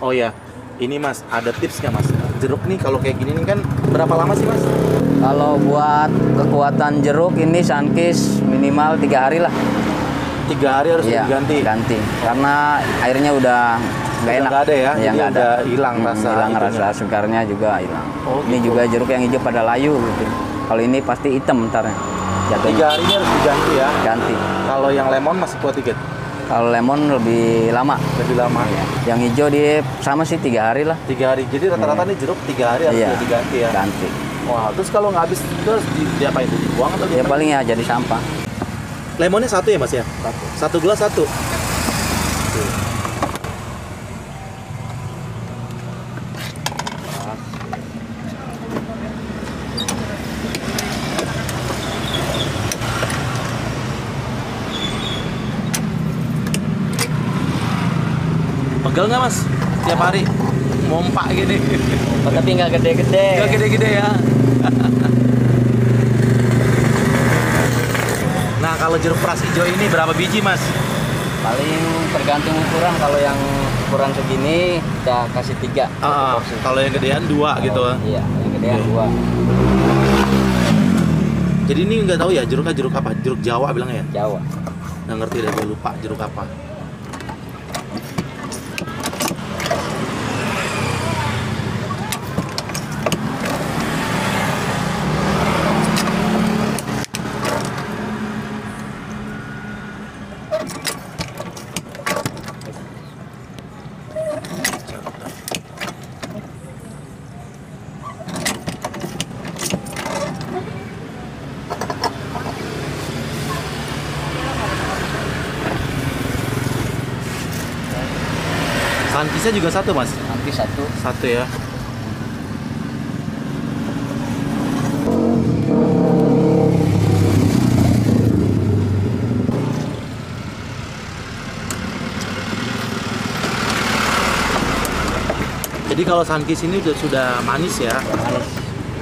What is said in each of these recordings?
Oh ya, ini Mas, ada tips nggak Mas? Jeruk nih kalau kayak gini nih kan berapa lama sih Mas? Kalau buat kekuatan jeruk ini Sunkist minimal 3 hari lah. 3 hari harus Iya, diganti. ganti. Karena airnya udah nggak enak. Nggak ada ya? Iya, Jadi nggak ada. udah hilang rasa Hilang itunya. rasa segarnya juga hilang. Oh, Ini gitu. juga jeruk yang hijau pada layu gitu. Kalau ini pasti hitam ntarnya. 3 Jatuhnya hari ini harus diganti ya. ganti. Kalau yang lemon masih kuat dikit, Kalau lemon lebih lama. lebih lama. Yang hijau dia sama sih 3 hari lah. 3 hari. Jadi rata-rata nih jeruk 3 hari harus Iya, diganti ya. ganti. Wah, terus kalau nggak habis terus diapain? Dibuang atau Ya diapain? paling ya jadi sampah. Lemonnya 1 ya Mas ya? 1 gelas 1. Pegel nggak Mas? Tiap hari mompak gini. Tapi nggak gede-gede. Nggak gede-gede ya. Nah, kalau jeruk peras hijau ini berapa biji Mas? Paling tergantung ukuran. Kalau yang ukuran segini kita kasih 3. Kalau yang gedean 2 gitu. Iya, yang gedean 2. Jadi ini nggak tahu ya jeruknya jeruk apa? Jeruk Jawa bilangnya ya? Jawa. Nggak ngerti deh, gue lupa jeruk apa. Sunkistnya juga 1 Mas? Nanti 1. 1 ya. Jadi kalau Sunkist ini sudah manis ya. Manis.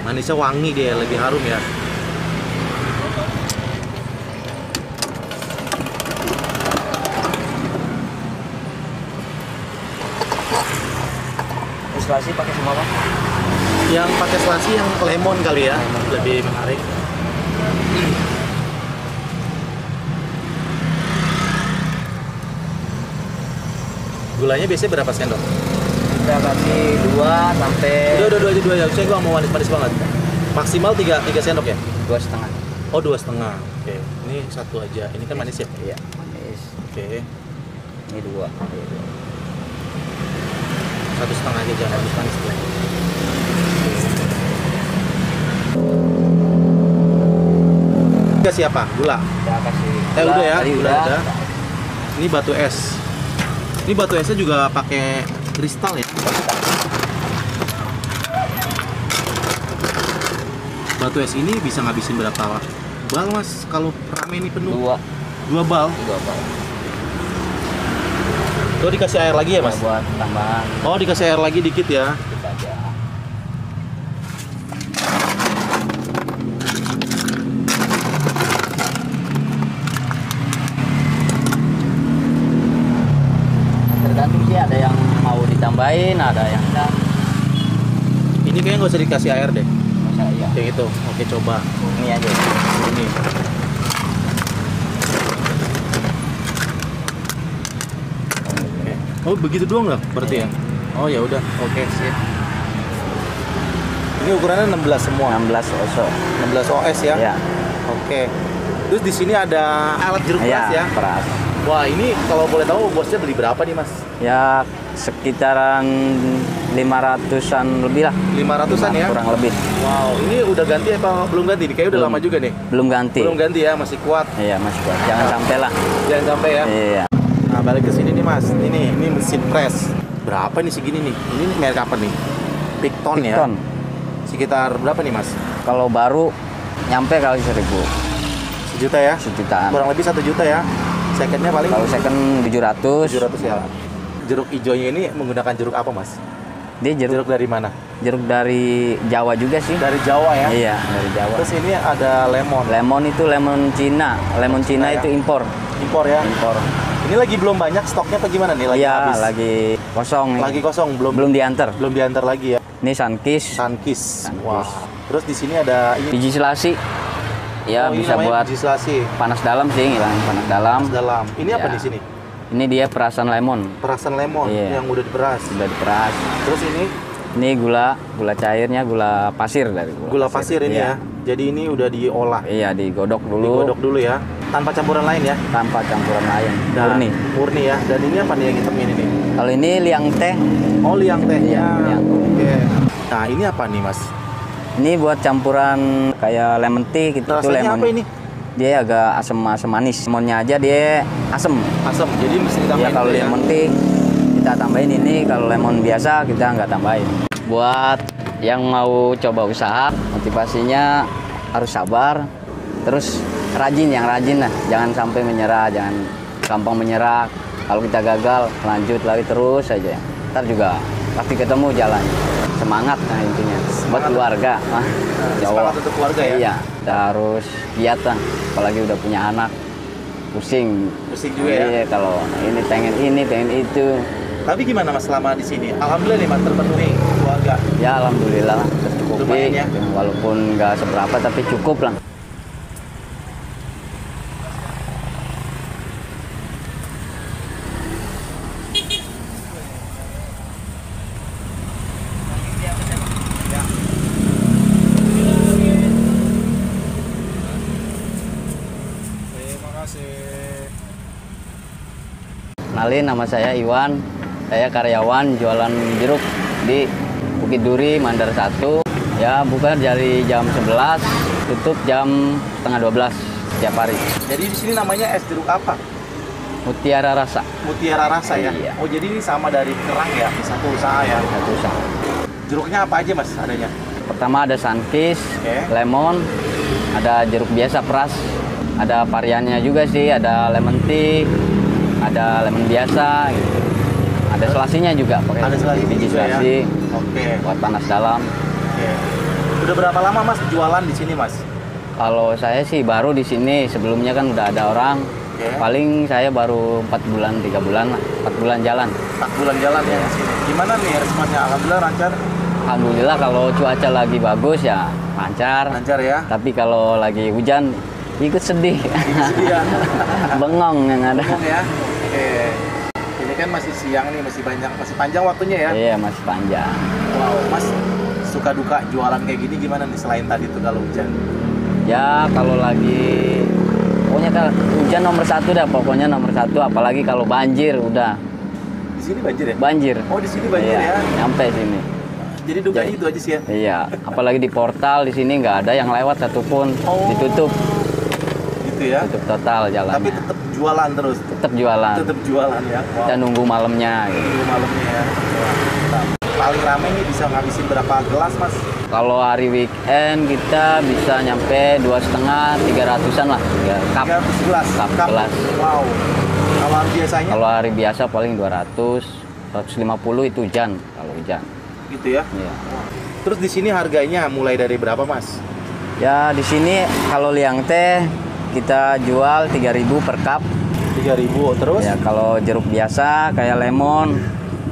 Manisnya wangi dia, lebih harum ya. Isolasi pakai semua Pak? Yang pakai selasi yang lemon kali ya, lebih menarik. Gulanya biasanya berapa sendok? Kita kasih 2 sampai Udah aja 2 ya. Saya gua mau manis-manis banget. Maksimal 3 sendok ya? 2,5. Oh, 2,5. Oke. Ini 1 aja. Ini kan manis ya? Iya, manis. Oke. Ini 2. 1,5 aja jangan manis-manis. Kasih apa? Gula. Kita kasih Udah ya, tadi gula udah. Ini batu es. Ini batu esnya juga pakai kristal ya. Batu es ini bisa ngabisin berapa bal Mas kalau rame ini penuh? 2 bal. 2 Pak. Oh, dikasih air lagi ya Mas? Buat tambahan Oh, dikasih air lagi dikit ya. kita aja. Tergantung sih, ada yang mau ditambahin, ada yang enggak. Ini kayaknya nggak usah dikasih air deh. Masa iya. Kayak gitu. Oke, coba. Ini aja. Ini. Oke. Oh, begitu doang nggak? Berarti ya? Oh, ya udah. Oke, sip. Ini ukurannya 16 semua. 16 OSO. 16 OS ya? Ya. Oke. Terus di sini ada alat jeruk peras ya? Peras. Wah, ini kalau boleh tahu bosnya beli berapa nih, Mas? Ya sekitaran 500-an lebih lah. 500-an ya? Kurang lebih. Wow, ini udah ganti apa belum ganti? Kayaknya udah lama juga nih. Belum ganti. Belum ganti ya, masih kuat. Iya, Mas kuat. Jangan sampai lah. Jangan sampai ya. Iya. Nah, balik ke sini nih, Mas. Ini mesin press. Berapa nih segini nih? Ini merek apa nih? Picton ya? Picton. Sekitar berapa nih, Mas? Kalau baru nyampe kali 1.000. 1 juta ya? Sejutaan. Kurang lebih 1 juta ya? Secondnya paling Kalau second 700. 700 ya. Jeruk hijaunya ini menggunakan jeruk apa, Mas? Dia Jeruk dari mana? jeruk dari Jawa juga sih. Dari Jawa ya? Iya, dari Jawa. Terus ini ada lemon. Lemon itu lemon Cina. Lemon Cina Cina ya? itu impor. Impor ya? Impor. Ini Ini lagi belum banyak stoknya apa gimana nih? Lagi Iya, habis. lagi kosong nih. Lagi kosong, Belum diantar. belum diantar lagi ya. Ini Sunkist, Sunkist. Sunkist. Wah. Terus di sini ada ini. biji selasi. Ya, Oh, ini bisa namanya buat biji selasi. panas dalam sih, hilang panas dalam. Dalam. Ini apa Ya. di sini? Ini dia perasan lemon, Perasan lemon Iya. yang udah diperas. sudah diperas. Terus ini Ini gula cairnya gula pasir dari gula pasir ini Iya. ya. Jadi ini udah diolah, Iya, digodok dulu digodok dulu ya, tanpa campuran lain ya. tanpa campuran lain. Dan Murni. Murni ya. Dan ini apa nih yang hitam ini nih? Kalau ini liang teh, Oh, liang tehnya. Iya, liang. Oke. Nah, ini apa nih, Mas? ini buat campuran kayak lemon tea gitu. Itu Rasanya lemon. apa ini? Dia agak asam manis. Lemonnya aja dia asam. Asam. Jadi mesti ditambahin. Ya kalau dulu lemon tea kita tambahin ini, kalau lemon biasa kita nggak tambahin. Buat yang mau coba usaha, motivasinya harus sabar, terus yang rajin lah, jangan sampai menyerah, jangan gampang menyerah. Kalau kita gagal, lanjut lagi terus saja. Ntar juga pasti ketemu jalan. Semangat nah intinya. Buat keluarga, Semangat untuk keluarga ya. Iya, kita harus giat lah. Apalagi udah punya anak, pusing. Pusing juga ya. Iya, kalau ini, pengen itu. Tapi gimana Mas selama di sini? Alhamdulillah nih Mas terpenuhi keluarga. Ya alhamdulillah lah, tercukupi. Lumayan ya. Walaupun nggak seberapa tapi cukup lah. Terima kasih. Kenalin, nama saya Iwan. Saya karyawan jualan jeruk di Bukit Duri, Mandar 1. Ya, buka dari jam 11, tutup jam setengah 12 setiap hari. Jadi di sini namanya es jeruk apa? Mutiara Rasa. Mutiara Rasa ya. Iya. Oh, jadi ini sama dari kerang ya, di satu usaha ya. Satu usaha. Jeruknya apa aja Mas adanya? Pertama ada Sunkist, Oke. lemon, ada jeruk biasa peras, ada variannya juga sih, ada lemon tea, ada lemon biasa, gitu. Ada selasinya juga, pakai Ada selasi biji juga ya. selasi Oke. buat panas dalam. Oke. Udah berapa lama Mas jualan di sini Mas? Kalau saya sih baru di sini, sebelumnya kan udah ada orang. Oke. Paling saya baru 4 bulan, 3 bulan lah, 4 bulan jalan. 4 bulan jalan ya di sini. Gimana nih responnya? Alhamdulillah lancar. Alhamdulillah kalau cuaca lagi bagus ya lancar. Lancar ya. Tapi kalau lagi hujan ikut sedih. Iya. Bengong yang ada. Ngomong ya. Oke. Ini kan masih siang nih, masih panjang waktunya ya. Iya, masih panjang. Wow, Mas suka duka jualan kayak gini gimana nih selain tadi tuh kalau hujan? Ya kalau lagi pokoknya kalau hujan nomor 1 dah, pokoknya nomor 1, apalagi kalau banjir udah Di sini banjir ya? banjir. Oh, di sini banjir Iya, ya. nyampe sini. Jadi dukanya itu aja sih ya. Iya, apalagi di portal di sini nggak ada yang lewat satupun, Oh. ditutup, Gitu ya. tutup total Tapi jalannya. tetap jualan terus. Tetap jualan. Tetap jualan ya. Wow. Kita nunggu malamnya. Gitu. Tunggu malamnya ya. Wah, mantap. Paling rame nih bisa ngabisin berapa gelas Mas? Kalau hari weekend kita bisa nyampe 2,5-300-an lah, ya, cup. 300 gelas. Cup Cup. gelas. Wow. Kalau hari biasanya Kalau hari biasa paling 200, 150 itu hujan kalau hujan. gitu ya. Iya. Terus di sini harganya mulai dari berapa Mas? Ya di sini kalau liang teh kita jual 3.000 per cup. 3.000 terus? Ya kalau jeruk biasa kayak lemon,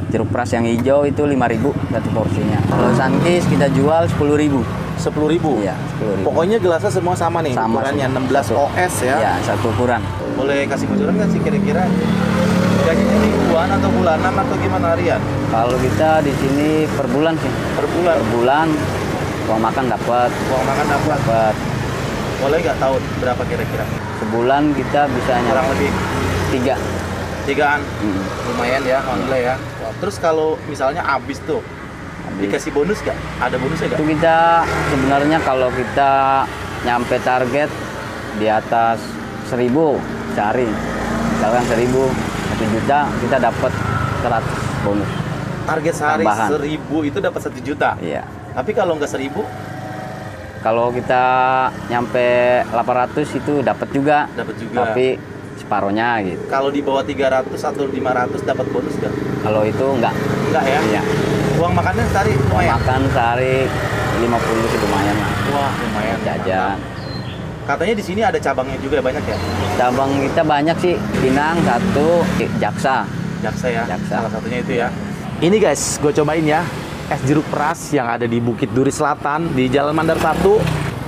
jeruk peras yang hijau itu 5.000 satu porsinya. Kalau Sunkist kita jual 10.000. 10.000. Iya, 10.000. Pokoknya gelasnya semua sama nih, Sama ukurannya sih. 16 Satu. OS ya. Ya, satu ukuran. Boleh kasih bocoran nggak sih kira-kira gajinya mingguan atau bulanan atau gimana harian? Kalau kita di sini per bulan sih. Per bulan. Per bulan uang makan dapat. Uang makan dapat. Boleh nggak tahu berapa kira-kira? Sebulan kita bisa Kurang nyampe lebih 3. 3-an. Hmm. Lumayan ya, alhamdulillah ya. Wah, terus kalau misalnya habis tuh dikasih bonus nggak? Ada bonusnya nggak? Itu kita sebenarnya kalau kita nyampe target di atas 1.000 sehari, misalkan 1.000, 1 juta, kita dapat 100 bonus. Target sehari Tambahan. 1.000 itu dapat 1 juta. Iya. Tapi kalau nggak 1.000 Kalau kita nyampe 800 itu dapat juga, tapi separohnya gitu. kalau di bawah 300 atau 500 dapat bonus nggak? Kalau itu enggak. Enggak ya? Iya. Uang makannya sehari lumayan. Makan sehari 50 sih lumayan lah. Wah, lumayan. Jajan. Mantap. Katanya di sini ada cabangnya juga banyak ya? Cabang kita banyak sih, Pinang satu, Jaksa. Jaksa ya, Jaksa. salah satunya itu ya. Ini guys, gue cobain ya. Es jeruk peras yang ada di Bukit Duri Selatan, di Jalan Mandar 1,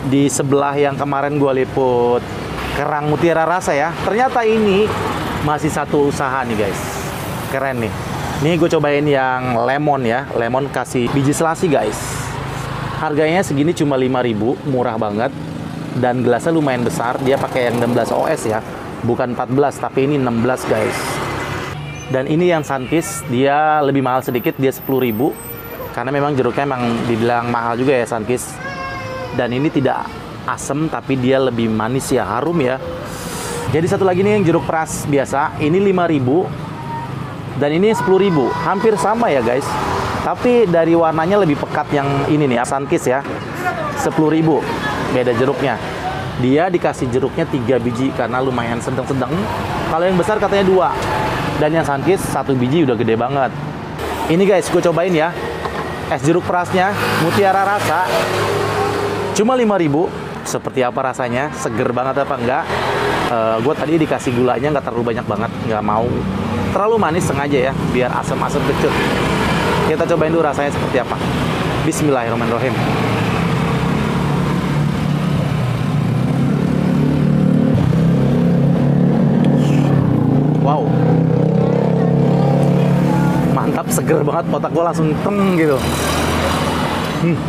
di sebelah yang kemarin gue liput Kerang Mutiara Rasa ya. Ternyata ini masih satu usaha nih guys. Keren nih. Nih gue cobain yang lemon ya. Lemon kasih biji selasi guys. Harganya segini cuma 5.000, murah banget. Dan gelasnya lumayan besar. Dia pakai yang 16 OS ya. Bukan 14, tapi ini 16 guys. Dan ini yang Sunkist, dia lebih mahal sedikit, dia 10.000. Karena memang jeruknya emang dibilang mahal juga ya Sunkist. Dan ini tidak asem, tapi dia lebih manis ya, harum ya. Jadi satu lagi nih yang jeruk peras biasa, ini 5.000. Dan ini 10.000, hampir sama ya guys. Tapi dari warnanya lebih pekat yang ini nih, Sunkist ya. 10.000, beda jeruknya. Dia dikasih jeruknya 3 biji karena lumayan sedang-sedang. Kalau yang besar katanya 2. Dan yang Sunkist 1 biji udah gede banget. Ini guys, gue cobain ya. Es jeruk perasnya, Mutiara Rasa. Cuma 5.000. Seperti apa rasanya? Seger banget apa enggak? Gue tadi dikasih gulanya nggak terlalu banyak banget. Nggak mau terlalu manis sengaja ya. Biar asam-asam kecut. Kita cobain dulu rasanya seperti apa. Bismillahirrahmanirrahim. Wow, mantap, seger banget, otak gue langsung teng gitu.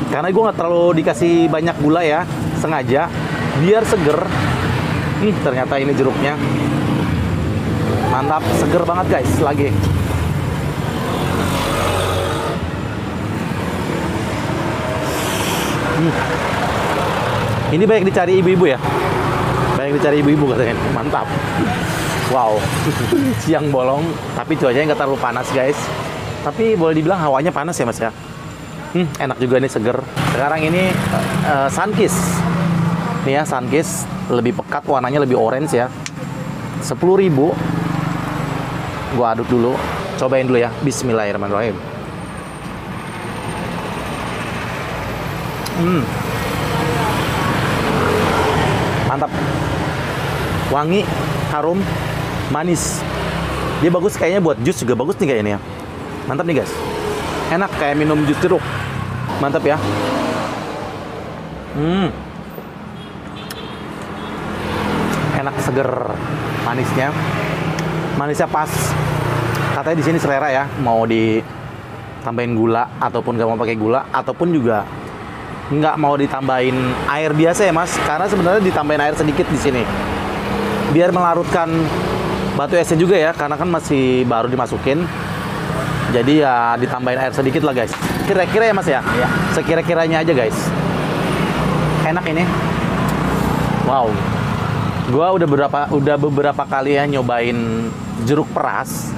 Karena gue nggak terlalu dikasih banyak gula ya, sengaja biar seger. Ternyata ini jeruknya mantap, seger banget guys. Lagi ini banyak dicari ibu-ibu ya, banyak dicari ibu-ibu katanya, mantap. Wow, siang bolong, tapi cuacanya nggak terlalu panas guys. Tapi boleh dibilang hawanya panas ya mas ya. Enak juga nih, seger. Sekarang ini Sunkist. Nih ya, Sunkist lebih pekat, warnanya lebih orange ya. 10.000. Gua aduk dulu, cobain dulu ya. Bismillahirrahmanirrahim. Mantap. Wangi, harum, manis. Dia bagus kayaknya buat jus juga bagus nih kayaknya ya. Mantap nih guys. Enak kayak minum jus jeruk. Mantap ya. Enak, seger, manisnya. Manisnya pas. Katanya di sini selera ya, mau ditambahin gula ataupun nggak mau pakai gula, ataupun juga nggak mau ditambahin air biasa ya mas. Karena sebenarnya ditambahin air sedikit di sini. Biar melarutkan batu esnya juga ya, karena kan masih baru dimasukin. Jadi ya ditambahin air sedikit lah guys. Kira-kira ya mas ya? Iya. Sekira-kiranya aja guys. Enak ini. Wow. Gua udah beberapa kali ya nyobain jeruk peras.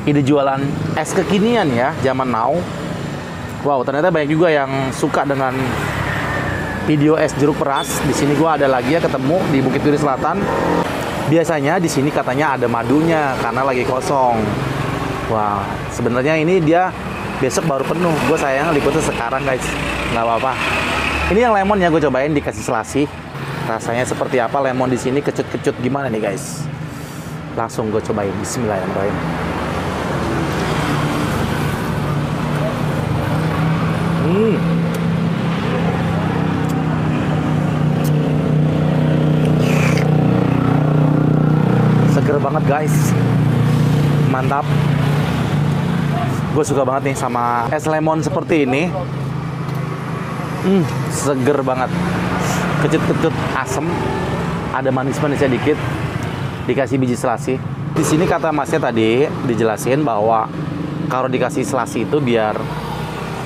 Ini jualan es kekinian ya, zaman now. Wow, ternyata banyak juga yang suka dengan video es jeruk peras. Di sini gua ada lagi ya, ketemu di Bukit Duri Selatan. Biasanya di sini katanya ada madunya karena lagi kosong. Wah, sebenarnya ini dia besok baru penuh. Gue sayang liputnya sekarang guys, nggak apa-apa. Ini yang lemon ya, gue cobain dikasih selasi. Rasanya seperti apa lemon di sini, kecut-kecut gimana nih guys? Langsung gue cobain. Bismillahirrahmanirrahim. Seger banget guys, mantap. Gue suka banget nih sama es lemon seperti ini. Seger banget, kecut-kecut, asem, ada manis-manisnya dikit, dikasih biji selasi. Di sini kata masnya tadi dijelasin bahwa kalau dikasih selasi itu biar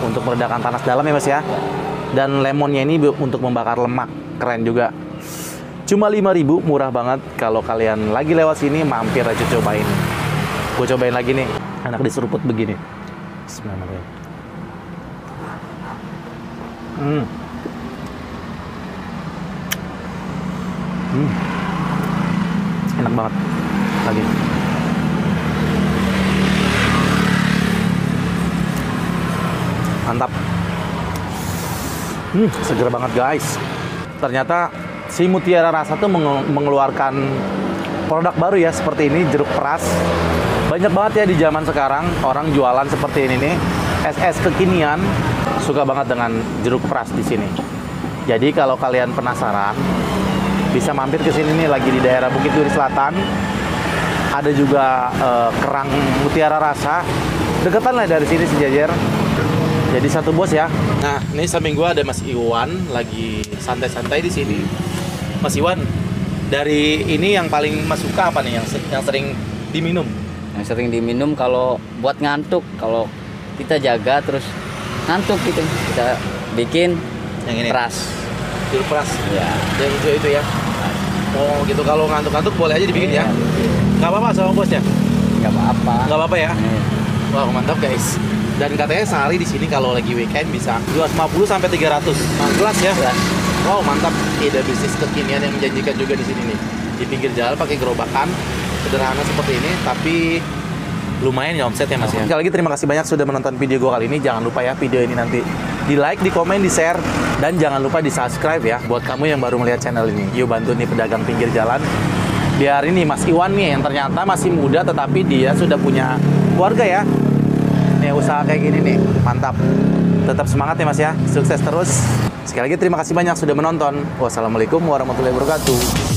untuk meredakan panas dalam ya mas ya. Dan lemonnya ini untuk membakar lemak, keren juga. Cuma 5.000, murah banget. Kalau kalian lagi lewat sini, mampir aja cobain. Gue cobain lagi nih, enak diseruput begini. Bismillahirrahmanirrahim. Enak banget. Lagi. Mantap. Seger banget guys. Ternyata si Mutiara Rasa tuh mengeluarkan produk baru ya seperti ini, jeruk peras. Banyak banget ya di zaman sekarang orang jualan seperti ini nih, es kekinian. Suka banget dengan jeruk peras di sini. Jadi kalau kalian penasaran, bisa mampir ke sini nih, lagi di daerah Bukit Duri Selatan. Ada juga kerang Mutiara Rasa. Deketan lah dari sini sejajar. Jadi satu bos ya. Nah, ini samping gua ada Mas Iwan lagi santai-santai di sini. Mas Iwan, dari ini yang paling Mas suka apa nih yang sering diminum? Yang sering diminum kalau buat ngantuk, kalau kita jaga terus ngantuk gitu, kita bikin Yang ini? peras. Jeruk peras. Ya. Yang hijau itu ya. Oh gitu, kalau ngantuk-ngantuk boleh aja dibikin ya. Nggak apa-apa sama bosnya? Nggak apa-apa. Nggak apa-apa ya? Nih. Wah, mantap guys. Dan katanya sehari di sini kalau lagi weekend bisa 250 sampai 300. Nah, gelas ya. Gelas. Wow, mantap. Ide bisnis kekinian yang menjanjikan juga di sini nih. Di pinggir jalan pakai gerobakan sederhana seperti ini, tapi lumayan ya omset ya Mas ya. Sekali lagi terima kasih banyak sudah menonton video gue kali ini. Jangan lupa ya video ini nanti di like, di komen, di share, dan jangan lupa di subscribe ya buat kamu yang baru melihat channel ini. Yuk bantu nih pedagang pinggir jalan. Biar ini Mas Iwan nih yang ternyata masih muda tetapi dia sudah punya keluarga ya. Nih usaha kayak gini nih, mantap. Tetap semangat ya Mas ya, sukses terus. Sekali lagi terima kasih banyak sudah menonton. Wassalamualaikum warahmatullahi wabarakatuh.